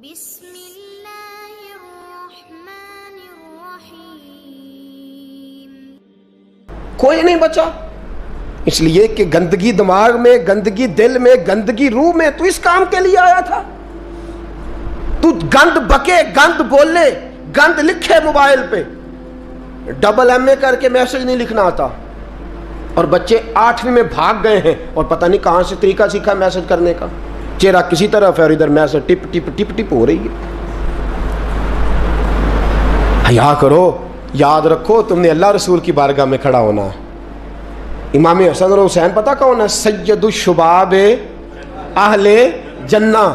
بسم اللہ الرحمن الرحیم. کوئی نہیں بچا، اس لیے کہ گندگی دماغ میں، گندگی دل میں، گندگی روح میں. تو اس کام کے لیے آیا تھا. تو گند بکے، گند بولے، گند لکھے موبائل پہ، ڈبل ایم اے کر کے میسج نہیں لکھنا آتا. اور بچے 8ویں میں بھاگ گئے ہیں اور پتہ نہیں کہاں سے طریقہ سیکھا میسج کرنے کا. چہرہ کسی طرف ہے اور ادھر میسج ٹپ ٹپ ٹپ ٹپ ہو رہی ہے. حیا کرو، یاد رکھو تم نے اللہ رسول کی بارگاہ میں کھڑا ہونا ہے. امام حسن اور حسین پتہ کون ہے؟ سید الشباب اہل جنہ،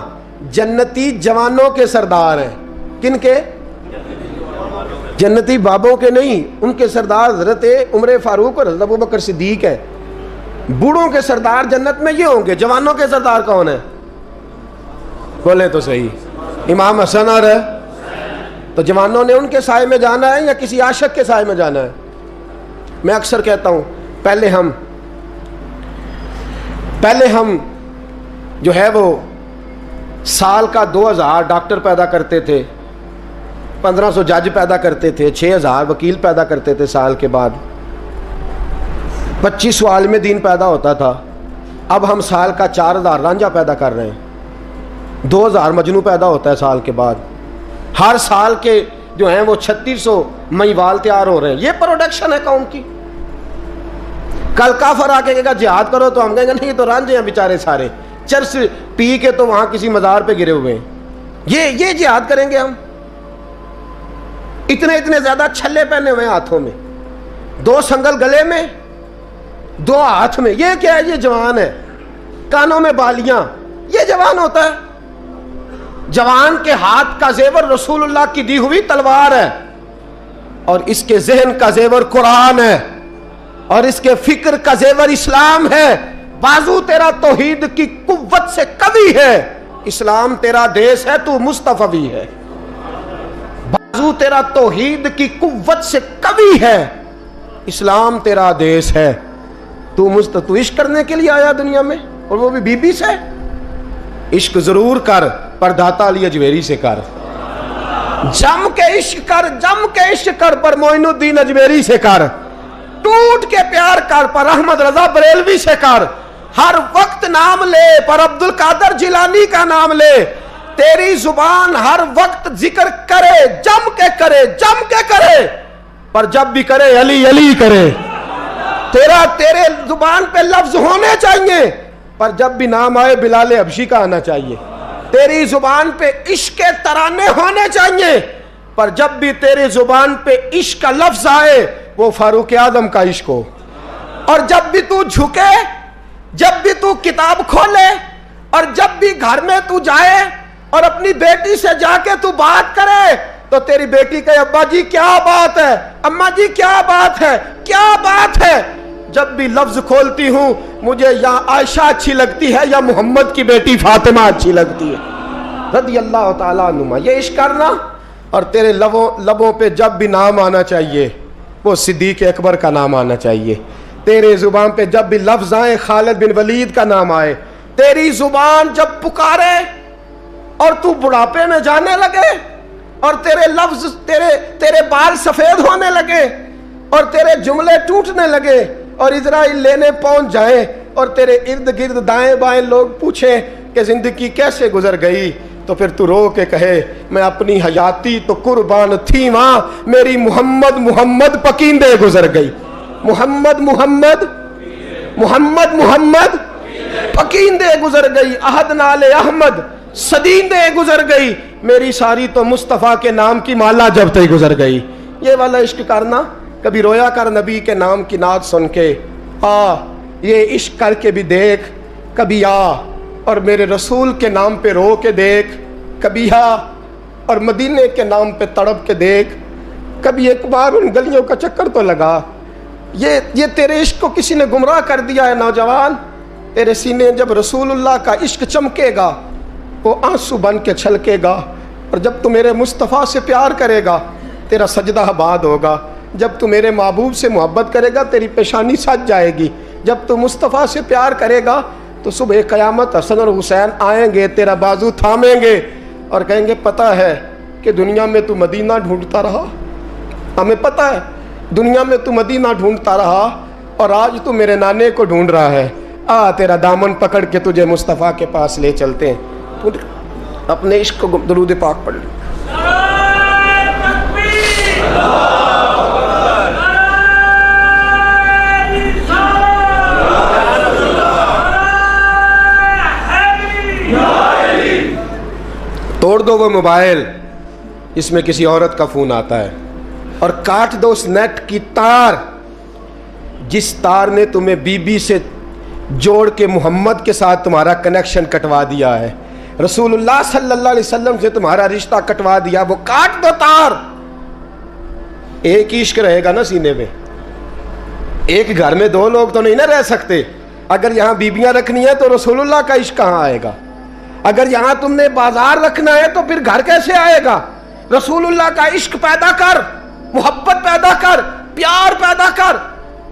جنتی جوانوں کے سردار ہیں. کن کے؟ جنتی بابوں کے نہیں، ان کے سردار حضرت عمر فاروق اور حضرت ابوبکر صدیق ہے. بوڑھوں کے سردار جنت میں یہ ہوں گے. جوانوں کے سردار کون ہیں؟ بولے تو صحیح. امام حسن اور تو جوانوں نے ان کے سائے میں جانا ہے یا کسی عاشق کے سائے میں جانا ہے؟ میں اکثر کہتا ہوں پہلے ہم جو ہے وہ سال کا 2000 ڈاکٹر پیدا کرتے تھے، 1500 جج پیدا کرتے تھے، 6000 وکیل پیدا کرتے تھے. سال کے بعد 25 عالم دین پیدا ہوتا تھا. اب ہم سال کا 4000 رانجھا پیدا کر رہے ہیں، 2000 مجنو پیدا ہوتا ہے سال کے بعد. ہر سال کے جو ہیں وہ 3600 مہیوال تیار ہو رہے ہیں. یہ پروڈکشن ہے قوم کی. کل کافر آ کے کہے گا جہاد کرو تو ہم کہیں گے نہیں، یہ تو رانجھے ہیں بیچارے سارے، چرس پی کے تو وہاں کسی مزار پہ گرے ہوئے ہیں. یہ جہاد کریں گے ہم؟ اتنے زیادہ چھلے پہنے ہوئے ہیں ہاتھوں میں، 2 سنگل گلے میں، 2 ہاتھ میں. یہ کیا ہے؟ یہ جوان ہے. کانوں میں بالیاں، یہ جوان ہوتا ہے؟ جوان کے ہاتھ کا زیور رسول اللہ کی دی ہوئی تلوار ہے، اور اس کے ذہن کا زیور قرآن ہے، اور اس کے فکر کا زیور اسلام ہے. بازو تیرا توحید کی قوت سے قوی ہے، اسلام تیرا دیس ہے، تو مصطفی ہے. بازو تیرا توحید کی قوت سے قوی ہے، اسلام تیرا دیس ہے، تو عشق کرنے کے لیے آیا دنیا میں، اور وہ بھی بی بی سے. عشق ضرور کر، پر داتا علی اجویری سے کر. جم کے عشق کر، جم کے عشق کر، پر معین الدین اجویری سے کر. ٹوٹ کے پیار کر، پر احمد رضا بریلوی سے کر. ہر وقت نام لے، پر عبد القادر جیلانی کا نام لے. تیری زبان ہر وقت ذکر کرے، جم کے کرے، جم کے کرے، پر جب بھی کرے علی علی کرے. تیرے زبان پہ لفظ ہونے چاہیے، پر جب بھی نام آئے بلال حبشی کا آنا چاہیے. تیری زبان پہ عشق کے ترانے ہونے چاہیے، پر جب بھی تیری زبان پہ عشق کا لفظ آئے وہ فاروق اعظم کا عشق ہو. اور جب بھی تو جھکے، جب بھی تو کتاب کھولے، اور جب بھی گھر میں تو جائے اور اپنی بیٹی سے جا کے تو بات کرے، تو تیری بیٹی کہے ابا جی کیا بات ہے، اماں جی کیا بات ہے، کیا بات ہے. جب بھی لفظ کھولتی ہوں مجھے یا عائشہ اچھی لگتی ہے یا محمد کی بیٹی فاطمہ اچھی لگتی ہے رضی اللہ تعالیٰ عنہما. یہ عشق کرنا. اور تیرے لبوں پہ جب بھی نام آنا چاہیے وہ صدیق اکبر کا نام آنا چاہیے. تیرے زبان پہ جب بھی لفظ آئے خالد بن ولید کا نام آئے. تیری زبان جب پکارے اور تو بڑھاپے میں جانے لگے اور تیرے لفظ تیرے بال سفید ہونے لگے اور تیرے جملے ٹوٹنے لگے اور اسرائیل لینے پہنچ جائیں اور تیرے ارد گرد دائیں بائیں لوگ پوچھیں کہ زندگی کیسے گزر گئی، تو پھر تو رو کے کہے میں اپنی حیاتی تو قربان تھی وہاں، میری محمد پکیندے گزر گئی. محمد پکیندے گزر گئی. عہد نال احمد صدیندے گزر گئی، میری ساری تو مصطفیٰ کے نام کی مالا جب تک گزر گئی. یہ والا عشق کرنا. کبھی رویا کر نبی کے نام کی نعت سن کے، یہ عشق کر کے بھی دیکھ. کبھی اور میرے رسول کے نام پہ رو کے دیکھ. کبھی اور مدینے کے نام پہ تڑپ کے دیکھ. کبھی ایک بار ان گلیوں کا چکر تو لگا. یہ تیرے عشق کو کسی نے گمراہ کر دیا ہے نوجوان. تیرے سینے جب رسول اللہ کا عشق چمکے گا وہ آنسو بن کے چھلکے گا. اور جب تو میرے مصطفیٰ سے پیار کرے گا تیرا سجدہ آباد ہوگا. جب تو میرے محبوب سے محبت کرے گا تیری پیشانی سج جائے گی. جب تو مصطفیٰ سے پیار کرے گا تو صبح قیامت حسن اور حسین آئیں گے، تیرا بازو تھامیں گے اور کہیں گے پتہ ہے کہ دنیا میں تو مدینہ ڈھونڈتا رہا, ہمیں پتہ ہے دنیا میں تو مدینہ ڈھونڈتا رہا اور آج تو میرے نانے کو ڈھونڈ رہا ہے, تیرا دامن پکڑ کے تجھے مصطفیٰ کے پاس لے چلتے ہیں. تو اپنے عشق کو درود پاک پڑھ لیں. توڑ دو وہ موبائل, اس میں کسی عورت کا فون آتا ہے, اور کاٹ دو اس نیٹ کی تار جس تار نے تمہیں بی بی سے جوڑ کے محمد کے ساتھ تمہارا کنیکشن کٹوا دیا ہے, رسول اللہ صلی اللہ علیہ وسلم سے تمہارا رشتہ کٹوا دیا, وہ کاٹ دو تار. ایک ہی عشق رہے گا نا سینے میں, ایک گھر میں دو لوگ تو نہیں نہ رہ سکتے. اگر یہاں بیبیاں رکھنی ہے تو رسول اللہ کا عشق کہاں آئے گا؟ اگر یہاں تم نے بازار رکھنا ہے تو پھر گھر کیسے آئے گا؟ رسول اللہ کا عشق پیدا کر, محبت پیدا کر, پیار پیدا کر.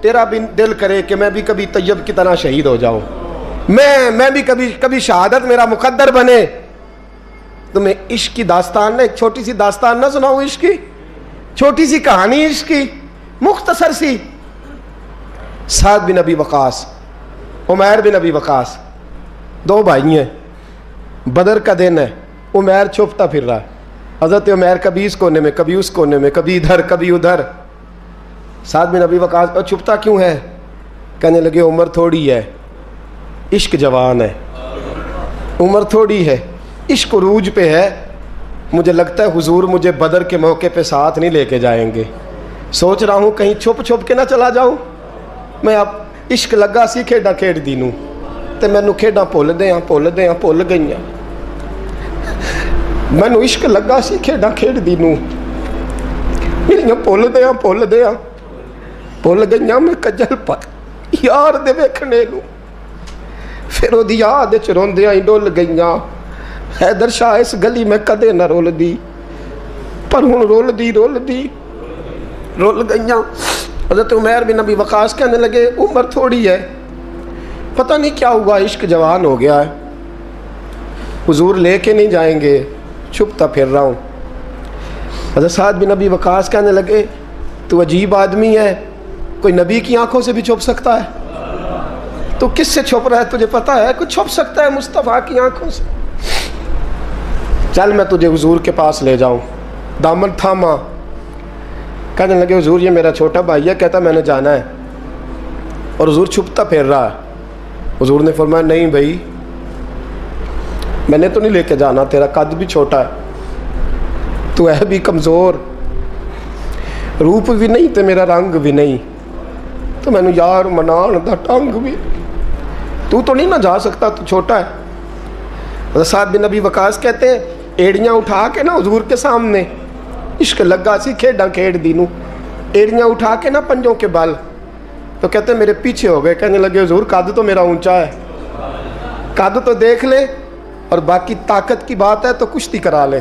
تیرا بھی دل کرے کہ میں بھی کبھی طیب کی طرح شہید ہو جاؤں, میں بھی کبھی شہادت میرا مقدر بنے. تمہیں عشق کی داستان, ایک چھوٹی سی داستان نہ سناؤں عشق کی, چھوٹی سی کہانی عشق کی, مختصر سی. سعد بن ابی وقاص, عمیر بن ابی وقاص, دو بھائی ہیں. بدر کا دن ہے, عمیر چھپتا پھر رہا ہے. حضرت عمیر کبھی اس کونے میں, کبھی اس کونے میں, کبھی ادھر کبھی ادھر. سعد بن ابی وقاص, اور چھپتا کیوں ہے؟ کہنے لگے عمر تھوڑی ہے, عشق جوان ہے. عمر تھوڑی ہے, عشق عروج پہ ہے. مجھے لگتا ہے حضور مجھے بدر کے موقع پہ ساتھ نہیں لے کے جائیں گے. سوچ رہا ہوں کہیں چھپ کے نہ چلا جاؤں. میں اب عشق لگا سی کھیڈاں کھیڈ دی نوں, تے مینوں کھیڈاں بھُل گئیاں. مینوں عشق لگا سی کھیڈاں کھیڈ دی نوں, میریاں بھُل گئیاں. میں کجل پر یار دے ویکھنے نوں, پھر او دی یاد وچ روندیاں ہی ڈل گئیاں. حیدر شاہ اس گلی میں کدے نہ رول دی, پر ہن رول دی گئیاں. حضرت عمیر بن ابی وقاص کہنے لگے عمر تھوڑی ہے, پتہ نہیں کیا ہوا, عشق جوان ہو گیا ہے, حضور لے کے نہیں جائیں گے, چھپتا پھر رہا ہوں. حضرت سعد بن ابی وقاص کہنے لگے تو عجیب آدمی ہے, کوئی نبی کی آنکھوں سے بھی چھپ سکتا ہے, تو کس سے چھپ رہا ہے تجھے پتہ ہے؟ کوئی چھپ سکتا ہے مصطفیٰ کی آنکھوں سے؟ چل میں تجھے حضور کے پاس لے جاؤں. دامن تھاما, کہنے لگے حضور یہ میرا چھوٹا بھائی ہے, کہتا میں نے جانا ہے, اور حضور چھپتا پھر رہا ہے. حضور نے فرمایا نہیں بھائی, میں نے تو نہیں لے کے جانا, تیرا قد بھی چھوٹا ہے, تو ہے بھی کمزور, روپ بھی نہیں تے میرا رنگ بھی نہیں, تو میں نے یار منان دا ٹنگ بھی, تو نہیں نہ جا سکتا, تو چھوٹا ہے. حضرت سعد بن ابی وقاص کہتے ہیں ایڑیاں اٹھا کے نا حضور کے سامنے, عشق لگا سی کھیڈاں کھیڈ دی نوں, ایڑیاں اٹھا کے نا پنجوں کے بل, تو کہتے ہیں میرے پیچھے ہو گئے. کہنے لگے حضور قد تو میرا اونچا ہے, قد تو دیکھ لے, اور باقی طاقت کی بات ہے تو کشتی کرا لے.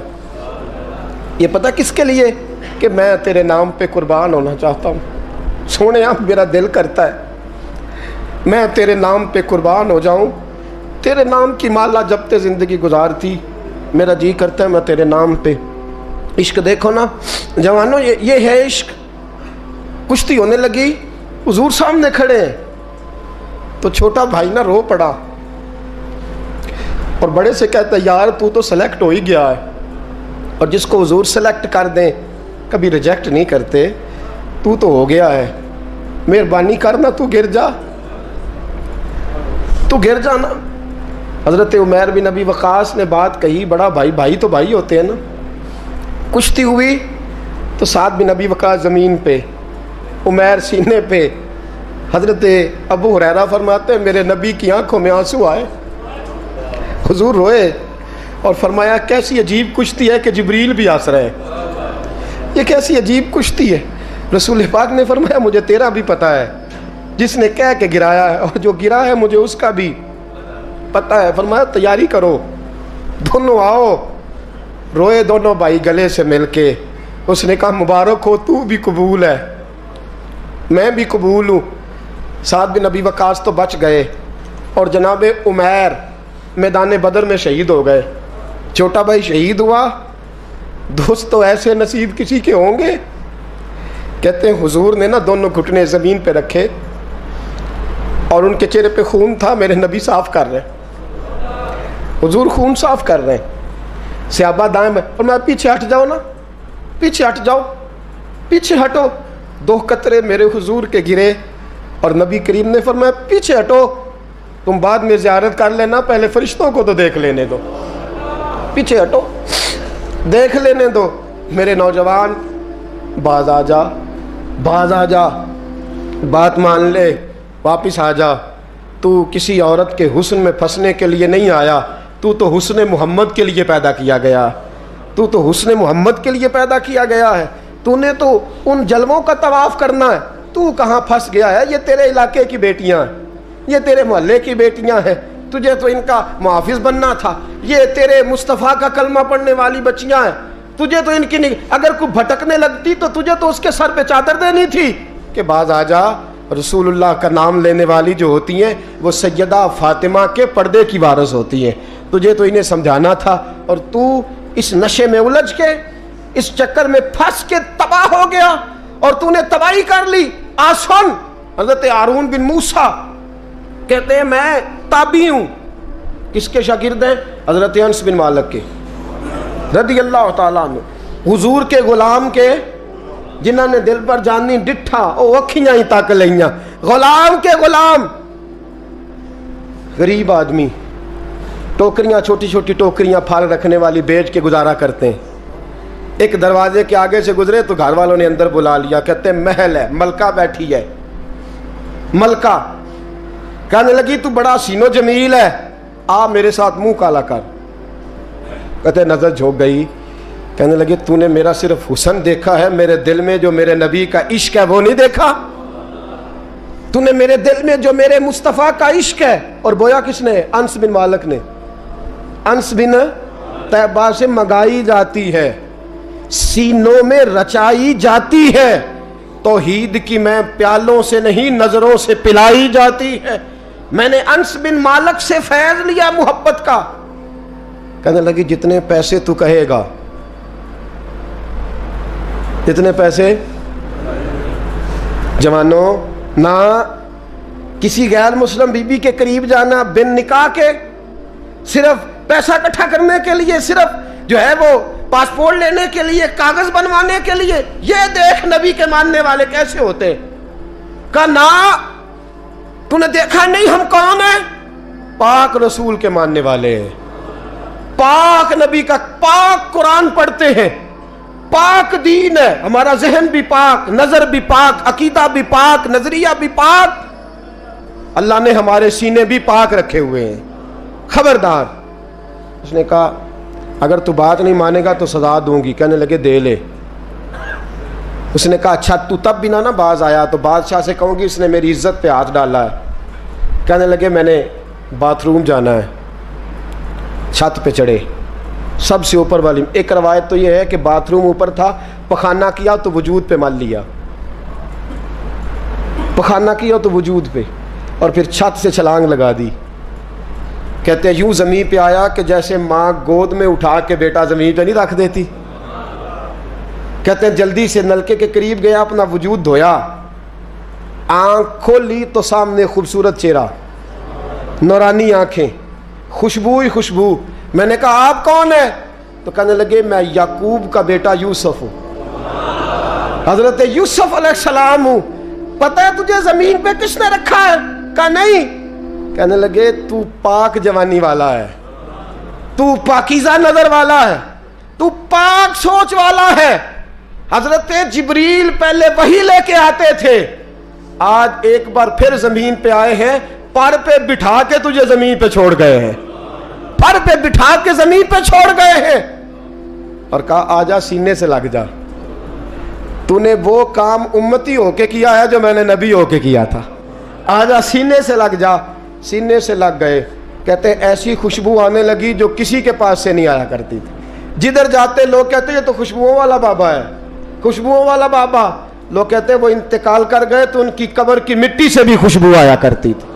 یہ پتہ کس کے لیے؟ کہ میں تیرے نام پہ قربان ہونا چاہتا ہوں. سونے آپ میرا دل کرتا ہے میں تیرے نام پہ قربان ہو جاؤں. تیرے نام کی مالا جپتے زندگی گزارتی, میرا جی کرتا ہے میں تیرے نام پہ. عشق دیکھو نا جوانوں, یہ ہے عشق. کشتی ہونے لگی, حضور سامنے کھڑے ہیں, تو چھوٹا بھائی نہ رو پڑا, اور بڑے سے کہتا ہے یار تو سلیکٹ ہو ہی گیا ہے, اور جس کو حضور سلیکٹ کر دیں کبھی ریجیکٹ نہیں کرتے, تو ہو گیا ہے, مہربانی کرنا تو گر جانا. حضرت عمیر بن ابی وقاص نے بات کہی, بڑا بھائی تو بھائی ہوتے ہیں نا. کشتی ہوئی تو سعد بن ابی وقاص زمین پہ, عمیر سینے پہ. حضرت ابو ہریرہ فرماتے ہیں میرے نبی کی آنکھوں میں آنسو آئے. حضور روئے اور فرمایا کیسی عجیب کشتی ہے کہ جبریل بھی ہنس رہے ہیں, یہ کیسی عجیب کشتی ہے. رسول پاک نے فرمایا مجھے تیرا بھی پتہ ہے, جس نے کہہ کے گرایا ہے, اور جو گرا ہے مجھے اس کا بھی پتہ ہے. فرمایا تیاری کرو, دونوں آؤ. روئے دونوں بھائی گلے سے مل کے. اس نے کہا مبارک ہو, تو بھی قبول ہے, میں بھی قبول ہوں. سعد بن ابی وقاص تو بچ گئے, اور جناب عمیر میدان بدر میں شہید ہو گئے. چھوٹا بھائی شہید ہوا، دوست تو ایسے نصیب کسی کے ہوں گے. کہتے ہیں حضور نے نا دونوں گھٹنے زمین پہ رکھے اور ان کے چہرے پہ خون تھا. میرے نبی صاف کر رہے ہیں، حضور خون صاف کر رہے ہیں. صحابہ دائیں میں، اور میں پیچھے ہٹ جاؤ نا، پیچھے ہٹ جاؤ، پیچھے ہٹو. 2 قطرے میرے حضور کے گرے اور نبی کریم نے فرمایا پیچھے ہٹو، تم بعد میں زیارت کر لینا، پہلے فرشتوں کو تو دیکھ لینے دو. پیچھے ہٹو، دیکھ لینے دو. میرے نوجوان باز آ جا، باز آ جا، بات مان لے، واپس آ جا. تو کسی عورت کے حسن میں پھنسنے کے لیے نہیں آیا، تو حسن محمد کے لیے پیدا کیا گیا. تو حسن محمد کے لیے پیدا کیا گیا ہے. تو نے تو ان جلووں کا طواف کرنا ہے. تو کہاں پھنس گیا ہے؟ یہ تیرے علاقے کی بیٹیاں ہیں، یہ تیرے محلے کی بیٹیاں ہیں. تجھے تو ان کا محافظ بننا تھا. یہ تیرے مصطفیٰ کا کلمہ پڑھنے والی بچیاں ہیں. تجھے تو ان کی اگر کوئی بھٹکنے لگتی تو تجھے تو اس کے سر پہ چادر دینی تھی کہ باز آ جا. رسول اللہ کا نام لینے والی جو ہوتی ہیں وہ سیدہ فاطمہ کے پردے کی وارث ہوتی ہیں. تجھے تو انہیں سمجھانا تھا، اور تو اس نشے میں الجھ کے، اس چکر میں پھنس کے تباہ ہو گیا، اور تو نے تباہی کر لی. آسن حضرت ہارون بن موسیٰ کہتے ہیں میں تابعی ہوں. کس کے شاگرد ہیں؟ حضرت انس بن مالک کے رضی اللہ تعالیٰ عنہ، حضور کے غلام کے، جنہوں نے دل پر جانی ڈٹھا او اکھیاں ہی تک لئیاں. غلام کے غلام، غریب آدمی، ٹوکریاں، چھوٹی چھوٹی ٹوکریاں پھال رکھنے والی بیچ کے گزارا کرتے ہیں. ایک دروازے کے آگے سے گزرے تو گھر والوں نے اندر بلا لیا. کہتے ہیں محل ہے، ملکہ بیٹھی ہے. ملکہ کہنے لگی تو بڑا حسین و جمیل ہے، آ میرے ساتھ منہ کالا کر. کہتے نظر جھوک گئی. کہنے لگی تو نے میرا صرف حسن دیکھا ہے، میرے دل میں جو میرے نبی کا عشق ہے وہ نہیں دیکھا. تو نے میرے دل میں جو میرے مصطفیٰ کا عشق ہے. اور بویا کس نے؟ انس بن مالک نے. انس بن طیبہ سے منگائی جاتی ہے، سینوں میں رچائی جاتی ہے. توحید کی میں پیالوں سے نہیں نظروں سے پلائی جاتی ہے. میں نے انس بن مالک سے فیض لیا محبت کا. کہنے لگی جتنے پیسے تو کہے گا، جتنے پیسے. جوانوں، نہ کسی غیر مسلم بی بی کے قریب جانا بن نکاح کے، صرف پیسہ اکٹھا کرنے کے لیے، صرف جو ہے وہ پاسپورٹ لینے کے لیے، کاغذ بنوانے کے لیے. یہ دیکھ نبی کے ماننے والے کیسے ہوتے. کہا نا، تو نے دیکھا نہیں ہم کون ہیں؟ پاک رسول کے ماننے والے ہیں، پاک نبی کا پاک قرآن پڑھتے ہیں، پاک دین ہے ہمارا. ذہن بھی پاک، نظر بھی پاک، عقیدہ بھی پاک، نظریہ بھی پاک. اللہ نے ہمارے سینے بھی پاک رکھے ہوئے ہیں. خبردار. اس نے کہا اگر تو بات نہیں مانے گا تو سزا دوں گی. کہنے لگے دے لے. اس نے کہا اچھا تو تب بھی نہ باز آیا تو بادشاہ سے کہوں گی اس نے میری عزت پہ ہاتھ ڈالا ہے. کہنے لگے میں نے باتھ روم جانا ہے. چھت پہ چڑھے، سب سے اوپر والی. ایک روایت تو یہ ہے کہ باتھ روم اوپر تھا، پخانہ کیا تو وجود پہ مل لیا، پخانہ کیا تو وجود پہ، اور پھر چھت سے چھلانگ لگا دی. کہتے ہیں یوں زمین پہ آیا کہ جیسے ماں گود میں اٹھا کے بیٹا زمین پہ نہیں رکھ دیتی. کہتے ہیں جلدی سے نلکے کے قریب گیا، اپنا وجود دھویا، آنکھ کھولی تو سامنے خوبصورت چہرہ، نورانی آنکھیں، خوشبو ہی خوشبو. میں نے کہا آپ کون ہیں؟ تو کہنے لگے میں یعقوب کا بیٹا یوسف ہوں، حضرت یوسف علیہ السلام ہوں. پتہ ہے تجھے زمین پہ کس نے رکھا ہے؟ کہا نہیں. کہنے لگے تو پاک جوانی والا ہے، تو پاکیزہ نظر والا ہے، تو پاک سوچ والا ہے. حضرت جبریل پہلے وحی لے کے آتے تھے، آج ایک بار پھر زمین پہ آئے ہیں، پر پہ بٹھا کے تجھے زمین پہ چھوڑ گئے ہیں، پر پہ بٹھا کے زمین پہ چھوڑ گئے ہیں. اور کہا آجا سینے سے لگ جا، تو نے وہ کام امتی ہو کے کیا ہے جو میں نے نبی ہو کے کیا تھا. آجا سینے سے لگ جا. سینے سے لگ گئے. کہتے ایسی خوشبو آنے لگی جو کسی کے پاس سے نہیں آیا کرتی تھی. جدھر جاتے لوگ کہتے یہ تو خوشبوؤں والا بابا ہے، خوشبوؤں والا بابا. لوگ کہتے وہ انتقال کر گئے تو ان کی قبر کی مٹی سے بھی خوشبو آیا کرتی تھی.